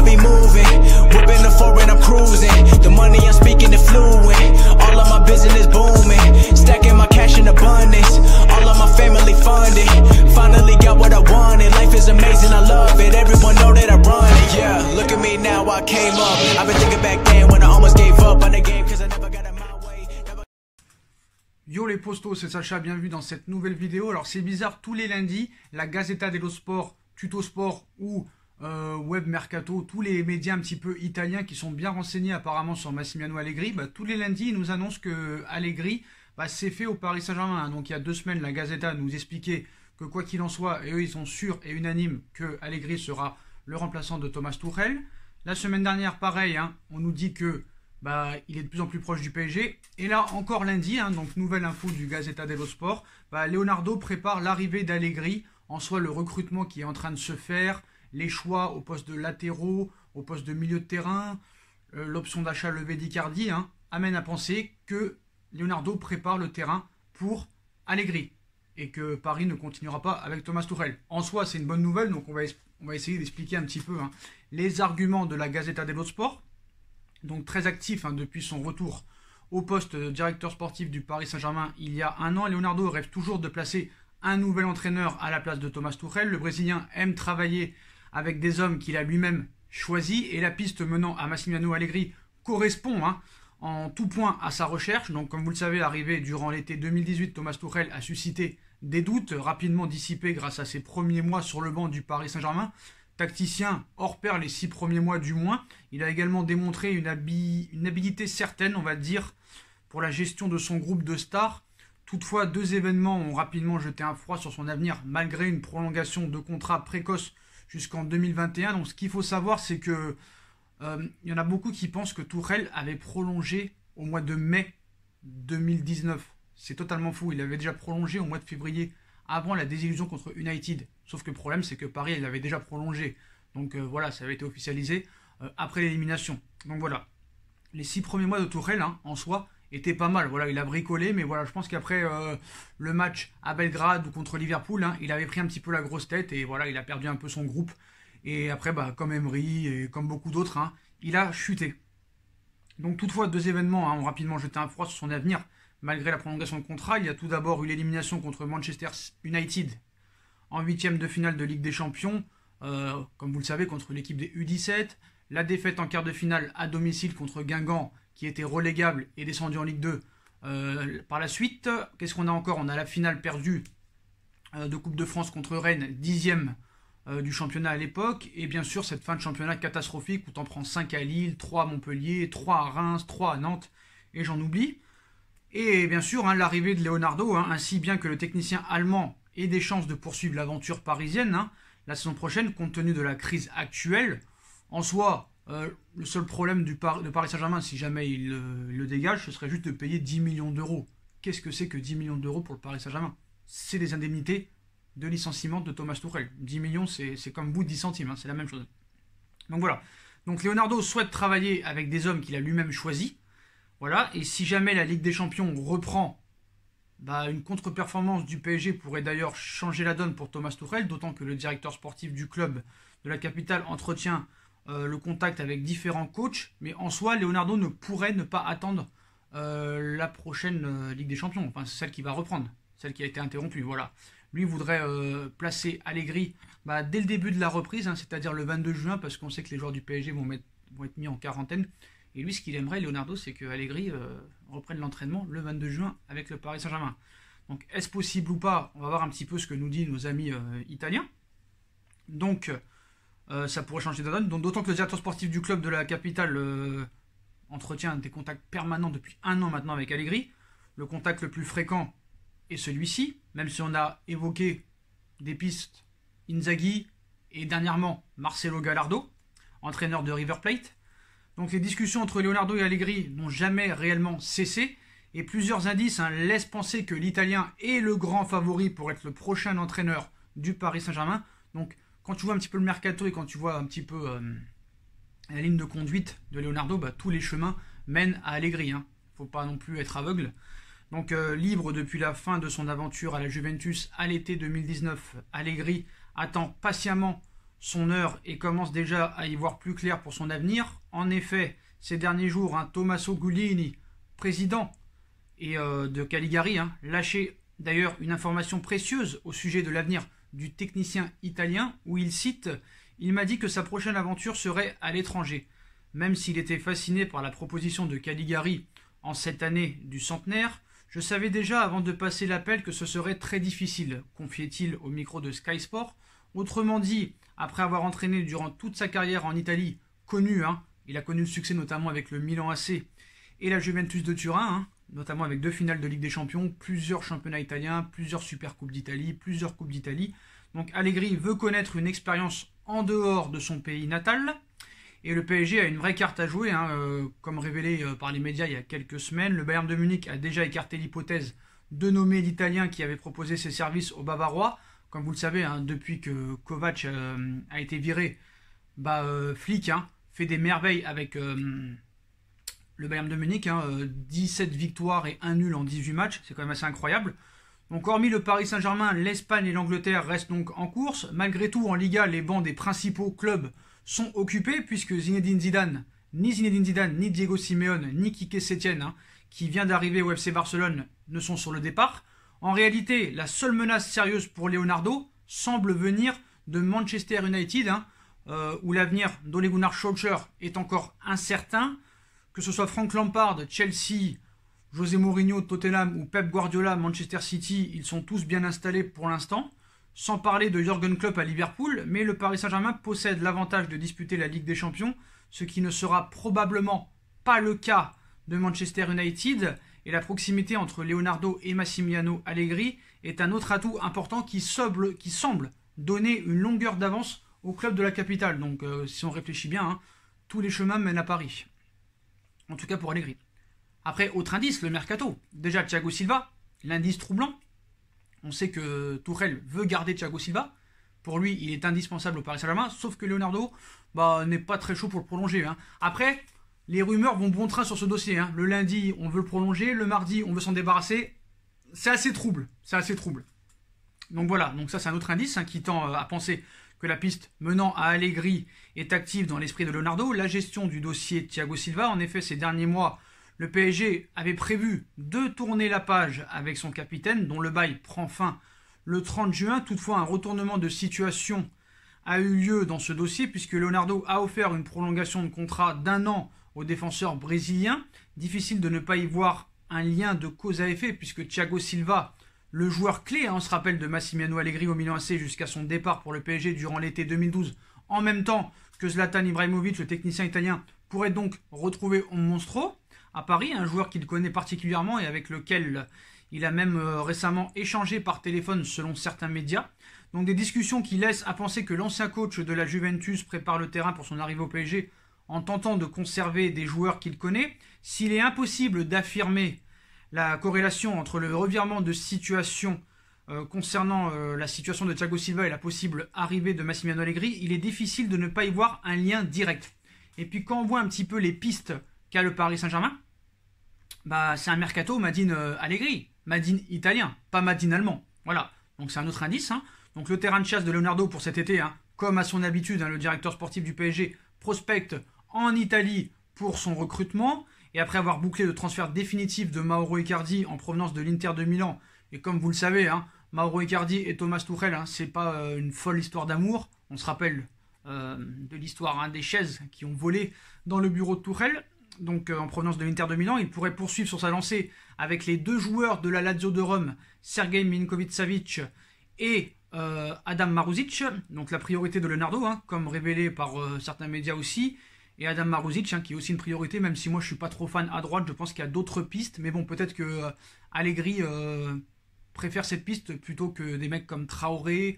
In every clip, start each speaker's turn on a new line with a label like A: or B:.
A: I be moving, whipping the foreign, I'm cruising. The money I'm speaking is fluent. All of my business booming, stacking my cash in abundance. All of my family funded. Finally got what I wanted. Life is amazing, I love it. Everyone know that I run it. Yeah, look at me now, I came up. I've been thinking back then when I almost gave up on the game cause I never got it my way.
B: Yo les postos, c'est Sacha, bienvenue dans cette nouvelle vidéo. Alors c'est bizarre, tous les lundis, la Gazzetta dello Sport, Tuto Sport ou Web Mercato, tous les médias un petit peu italiens qui sont bien renseignés apparemment sur Massimiliano Allegri, tous les lundis ils nous annoncent que Allegri s'est fait au Paris Saint-Germain. Donc il y a 2 semaines, la Gazzetta nous expliquait que quoi qu'il en soit, et eux ils sont sûrs et unanimes que Allegri sera le remplaçant de Thomas Tuchel. La semaine dernière, pareil, on nous dit que il est de plus en plus proche du PSG. Et là, encore lundi, donc nouvelle info du Gazzetta dello Sport, Leonardo prépare l'arrivée d'Allegri, en soi le recrutement qui est en train de se faire, les choix au poste de latéraux, au poste de milieu de terrain, l'option d'achat levée d'Icardi, amène à penser que Leonardo prépare le terrain pour Allegri et que Paris ne continuera pas avec Thomas Tuchel. En soi, c'est une bonne nouvelle, donc on va essayer d'expliquer un petit peu les arguments de la Gazzetta dello Sport. Donc très actif depuis son retour au poste de directeur sportif du Paris Saint-Germain il y a un an. Leonardo rêve toujours de placer un nouvel entraîneur à la place de Thomas Tuchel. Le Brésilien aime travailler avec des hommes qu'il a lui-même choisis et la piste menant à Massimiliano Allegri correspond en tout point à sa recherche. Donc comme vous le savez, arrivé durant l'été 2018, Thomas Tuchel a suscité des doutes rapidement dissipés grâce à ses premiers mois sur le banc du Paris Saint-Germain. Tacticien hors pair les 6 premiers mois du moins. Il a également démontré une habilité certaine, on va dire, pour la gestion de son groupe de stars. Toutefois, 2 événements ont rapidement jeté un froid sur son avenir, malgré une prolongation de contrat précoce jusqu'en 2021. Donc ce qu'il faut savoir, c'est que il y en a beaucoup qui pensent que Tuchel avait prolongé au mois de mai 2019. C'est totalement fou, il avait déjà prolongé au mois de février, avant la désillusion contre United. Sauf que le problème, c'est que Paris, il avait déjà prolongé. Donc voilà, ça avait été officialisé après l'élimination. Donc voilà, les 6 premiers mois de Tuchel, en soi, étaient pas mal. Voilà, il a bricolé, mais voilà, je pense qu'après le match à Belgrade ou contre Liverpool, il avait pris un petit peu la grosse tête et voilà, il a perdu un peu son groupe. Et après, comme Emery et comme beaucoup d'autres, il a chuté. Donc toutefois, 2 événements ont rapidement jeté un froid sur son avenir, malgré la prolongation de contrat. Il y a tout d'abord eu l'élimination contre Manchester United en 8e de finale de Ligue des Champions, comme vous le savez, contre l'équipe des U17. La défaite en quart de finale à domicile contre Guingamp, qui était relégable et descendu en Ligue 2 par la suite. Qu'est-ce qu'on a encore? On a la finale perdue de Coupe de France contre Rennes, 10e du championnat à l'époque. Et bien sûr, cette fin de championnat catastrophique où t'en prends 5 à Lille, 3 à Montpellier, 3 à Reims, 3 à Nantes, et j'en oublie. Et bien sûr, l'arrivée de Leonardo, ainsi bien que le technicien allemand ait des chances de poursuivre l'aventure parisienne la saison prochaine, compte tenu de la crise actuelle. En soi, le seul problème de Paris Saint-Germain, si jamais il le dégage, ce serait juste de payer 10 millions d'euros. Qu'est-ce que c'est que 10 millions d'euros pour le Paris Saint-Germain? C'est des indemnités de licenciement de Thomas Tuchel. 10 millions, c'est comme vous 10 centimes, c'est la même chose. Donc voilà. Donc Leonardo souhaite travailler avec des hommes qu'il a lui-même choisis. Voilà, et si jamais la Ligue des Champions reprend, une contre-performance du PSG pourrait d'ailleurs changer la donne pour Thomas Tuchel, d'autant que le directeur sportif du club de la capitale entretient le contact avec différents coachs, mais en soi, Leonardo ne pourrait ne pas attendre la prochaine Ligue des Champions, enfin celle qui va reprendre, celle qui a été interrompue, voilà. Lui voudrait placer Allegri dès le début de la reprise, c'est-à-dire le 22 juin, parce qu'on sait que les joueurs du PSG vont être mis en quarantaine. Et lui, ce qu'il aimerait, Leonardo, c'est que Allegri reprenne l'entraînement le 22 juin avec le Paris Saint-Germain. Donc, est-ce possible ou pas? On va voir un petit peu ce que nous disent nos amis italiens. Donc, ça pourrait changer de donne. Donc, d'autant que le directeur sportif du club de la capitale entretient des contacts permanents depuis 1 an maintenant avec Allegri. Le contact le plus fréquent est celui-ci, même si on a évoqué des pistes Inzaghi et dernièrement Marcelo Gallardo, entraîneur de River Plate. Donc les discussions entre Leonardo et Allegri n'ont jamais réellement cessé et plusieurs indices laissent penser que l'Italien est le grand favori pour être le prochain entraîneur du Paris Saint-Germain. Donc quand tu vois un petit peu le mercato et quand tu vois un petit peu la ligne de conduite de Leonardo, tous les chemins mènent à Allegri. Faut pas non plus être aveugle. Donc libre depuis la fin de son aventure à la Juventus à l'été 2019, Allegri attend patiemment son heure et commence déjà à y voir plus clair pour son avenir. En effet, ces derniers jours, Tommaso Guglini, président de Cagliari, lâchait d'ailleurs une information précieuse au sujet de l'avenir du technicien italien, où il cite « Il m'a dit que sa prochaine aventure serait à l'étranger. Même s'il était fasciné par la proposition de Cagliari en cette année du centenaire, je savais déjà avant de passer l'appel que ce serait très difficile, confiait-il au micro de Sky Sport. Autrement dit, après avoir entraîné durant toute sa carrière en Italie, il a connu le succès notamment avec le Milan AC et la Juventus de Turin, notamment avec 2 finales de Ligue des Champions, plusieurs championnats italiens, plusieurs Super Coupes d'Italie, plusieurs Coupes d'Italie. Donc Allegri veut connaître une expérience en dehors de son pays natal. Et le PSG a une vraie carte à jouer, comme révélé par les médias il y a quelques semaines. Le Bayern de Munich a déjà écarté l'hypothèse de nommer l'Italien qui avait proposé ses services aux Bavarois. Comme vous le savez, depuis que Kovac a été viré, Flick fait des merveilles avec le Bayern de Munich. 17 victoires et 1 nul en 18 matchs, c'est quand même assez incroyable. Donc hormis le Paris Saint-Germain, l'Espagne et l'Angleterre restent donc en course. Malgré tout, en Liga, les bancs des principaux clubs sont occupés puisque ni Zinedine Zidane, ni Diego Simeone, ni Quique Setién, qui vient d'arriver au FC Barcelone, ne sont sur le départ. En réalité, la seule menace sérieuse pour Leonardo semble venir de Manchester United, où l'avenir d'Ole Gunnar Solskjaer est encore incertain. Que ce soit Frank Lampard, Chelsea, José Mourinho, Tottenham ou Pep Guardiola, Manchester City, ils sont tous bien installés pour l'instant. Sans parler de Jürgen Klopp à Liverpool, mais le Paris Saint-Germain possède l'avantage de disputer la Ligue des Champions, ce qui ne sera probablement pas le cas de Manchester United, et la proximité entre Leonardo et Massimiliano Allegri est un autre atout important qui semble donner une longueur d'avance au club de la capitale. Donc si on réfléchit bien, tous les chemins mènent à Paris. En tout cas pour Allegri. Après, autre indice, le mercato. Déjà Thiago Silva, l'indice troublant. On sait que Tuchel veut garder Thiago Silva. Pour lui, il est indispensable au Paris Saint-Germain, sauf que Leonardo n'est pas très chaud pour le prolonger. Après, les rumeurs vont bon train sur ce dossier. Le lundi, on veut le prolonger. Le mardi, on veut s'en débarrasser. C'est assez trouble. Donc voilà, donc ça c'est un autre indice qui tend à penser que la piste menant à Allegri est active dans l'esprit de Leonardo. La gestion du dossier Thiago Silva, en effet, ces derniers mois, le PSG avait prévu de tourner la page avec son capitaine, dont le bail prend fin le 30 juin. Toutefois, un retournement de situation a eu lieu dans ce dossier, puisque Leonardo a offert une prolongation de contrat d'1 an au défenseur brésilien. Difficile de ne pas y voir un lien de cause à effet, puisque Thiago Silva, le joueur clé, on se rappelle de Massimiliano Allegri au Milan AC jusqu'à son départ pour le PSG durant l'été 2012, en même temps que Zlatan Ibrahimovic, le technicien italien, pourrait donc retrouver un monstro à Paris, un joueur qu'il connaît particulièrement et avec lequel il a même récemment échangé par téléphone selon certains médias. Donc des discussions qui laissent à penser que l'ancien coach de la Juventus prépare le terrain pour son arrivée au PSG en tentant de conserver des joueurs qu'il connaît. S'il est impossible d'affirmer la corrélation entre le revirement de situation concernant la situation de Thiago Silva et la possible arrivée de Massimiliano Allegri, il est difficile de ne pas y voir un lien direct. Et puis quand on voit un petit peu les pistes qu'a le Paris Saint-Germain, c'est un mercato Madine Allegri, Madine italien, pas Madine allemand. Voilà, donc c'est un autre indice. Donc le terrain de chasse de Leonardo pour cet été, comme à son habitude, le directeur sportif du PSG prospecte en Italie pour son recrutement. Et après avoir bouclé le transfert définitif de Mauro Icardi en provenance de l'Inter de Milan, et comme vous le savez, Mauro Icardi et Thomas Tuchel, c'est pas une folle histoire d'amour. On se rappelle de l'histoire des chaises qui ont volé dans le bureau de Tuchel. Donc en provenance de l'Inter de Milan, il pourrait poursuivre sur sa lancée avec les 2 joueurs de la Lazio de Rome, Sergej Milinkovic-Savic et Adam Marusic. Donc la priorité de Leonardo, comme révélé par certains médias aussi. Et Adam Marusic, qui est aussi une priorité, même si moi je suis pas trop fan à droite, je pense qu'il y a d'autres pistes. Mais bon, peut-être que Allegri préfère cette piste plutôt que des mecs comme Traoré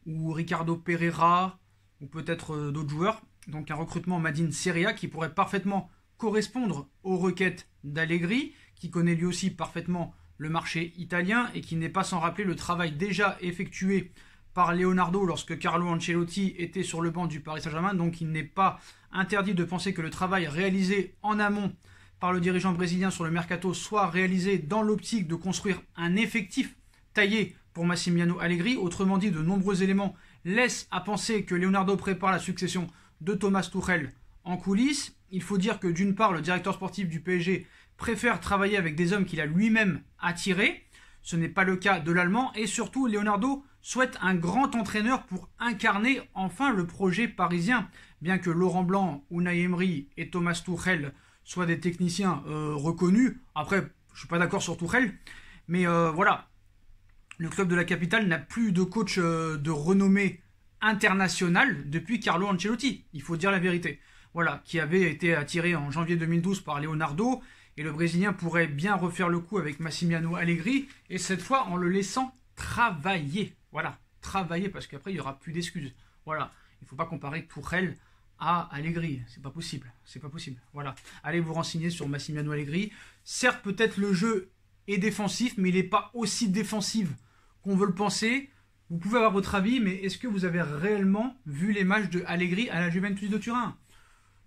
B: ou Ricardo Pereira ou peut-être d'autres joueurs. Donc un recrutement Madine Serie A qui pourrait parfaitement correspondre aux requêtes d'Allegri, qui connaît lui aussi parfaitement le marché italien et qui n'est pas sans rappeler le travail déjà effectué par Leonardo lorsque Carlo Ancelotti était sur le banc du Paris Saint-Germain. Donc il n'est pas interdit de penser que le travail réalisé en amont par le dirigeant brésilien sur le mercato soit réalisé dans l'optique de construire un effectif taillé pour Massimiliano Allegri. Autrement dit, de nombreux éléments laisse à penser que Leonardo prépare la succession de Thomas Tuchel en coulisses. Il faut dire que d'une part, le directeur sportif du PSG préfère travailler avec des hommes qu'il a lui-même attirés. Ce n'est pas le cas de l'Allemand. Et surtout, Leonardo souhaite un grand entraîneur pour incarner enfin le projet parisien. Bien que Laurent Blanc, Unai Emery et Thomas Tuchel soient des techniciens reconnus. Après, je ne suis pas d'accord sur Tuchel. Mais voilà, le club de la capitale n'a plus de coach de renommée internationale depuis Carlo Ancelotti. Il faut dire la vérité. Voilà, qui avait été attiré en janvier 2012 par Leonardo. Et le Brésilien pourrait bien refaire le coup avec Massimiliano Allegri. Et cette fois, en le laissant travailler. Voilà, travailler, parce qu'après, il n'y aura plus d'excuses. Voilà, il ne faut pas comparer Tuchel à Allegri. C'est pas possible. C'est pas possible. Voilà, allez vous renseigner sur Massimiliano Allegri. Certes, peut-être le jeu est défensif, mais il n'est pas aussi défensif qu'on veut le penser. Vous pouvez avoir votre avis, mais est-ce que vous avez réellement vu les matchs de Allegri à la Juventus de Turin?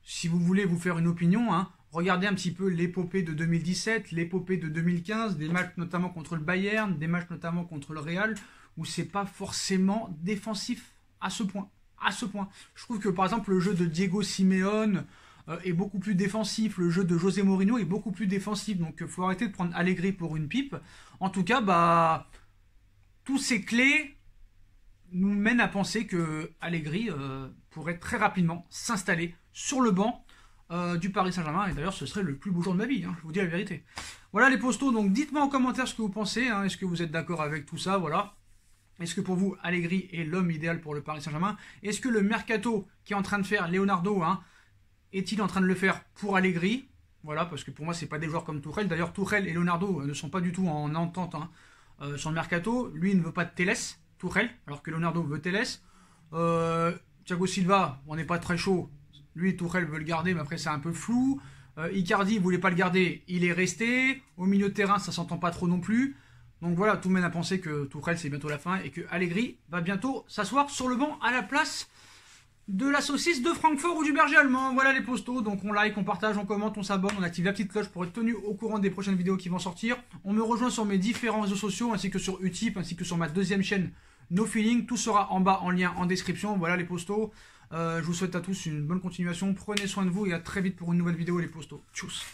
B: Si vous voulez vous faire une opinion, hein, regardez un petit peu l'épopée de 2017, l'épopée de 2015, des matchs notamment contre le Bayern, des matchs notamment contre le Real, où c'est pas forcément défensif à ce point. À ce point. Je trouve que par exemple le jeu de Diego Simeone est beaucoup plus défensif, le jeu de José Mourinho est beaucoup plus défensif, donc il faut arrêter de prendre Allegri pour une pipe. En tout cas, bah, tous ces clés nous mènent à penser que Allegri pourrait très rapidement s'installer sur le banc du Paris Saint-Germain, et d'ailleurs ce serait le plus beau jour de ma vie, hein, je vous dis la vérité. Voilà les postos, donc dites-moi en commentaire ce que vous pensez, hein, est-ce que vous êtes d'accord avec tout ça, voilà. Est-ce que pour vous Allegri est l'homme idéal pour le Paris Saint-Germain? Est-ce que le mercato qui est en train de faire Leonardo, hein, est-il en train de le faire pour Allegri? Voilà, parce que pour moi c'est pas des joueurs comme Tuchel, d'ailleurs Tuchel et Leonardo ne sont pas du tout en entente hein, sur le mercato, lui il ne veut pas de Telles, Tuchel, alors que Leonardo veut Telles. Thiago Silva, on n'est pas très chaud. Lui, Tuchel veut le garder, mais après c'est un peu flou. Icardi voulait pas le garder, il est resté. Au milieu de terrain, ça s'entend pas trop non plus. Donc voilà, tout mène à penser que Tuchel c'est bientôt la fin et que Allegri va bientôt s'asseoir sur le banc à la place de la saucisse de Francfort ou du berger allemand. Voilà les postos, donc on like, on partage, on commente, on s'abonne, on active la petite cloche pour être tenu au courant des prochaines vidéos qui vont sortir. On me rejoint sur mes différents réseaux sociaux ainsi que sur Utip, ainsi que sur ma deuxième chaîne No Feeling. Tout sera en bas en lien en description. Voilà les postos. Je vous souhaite à tous une bonne continuation. Prenez soin de vous et à très vite pour une nouvelle vidéo les postos. Tchuss.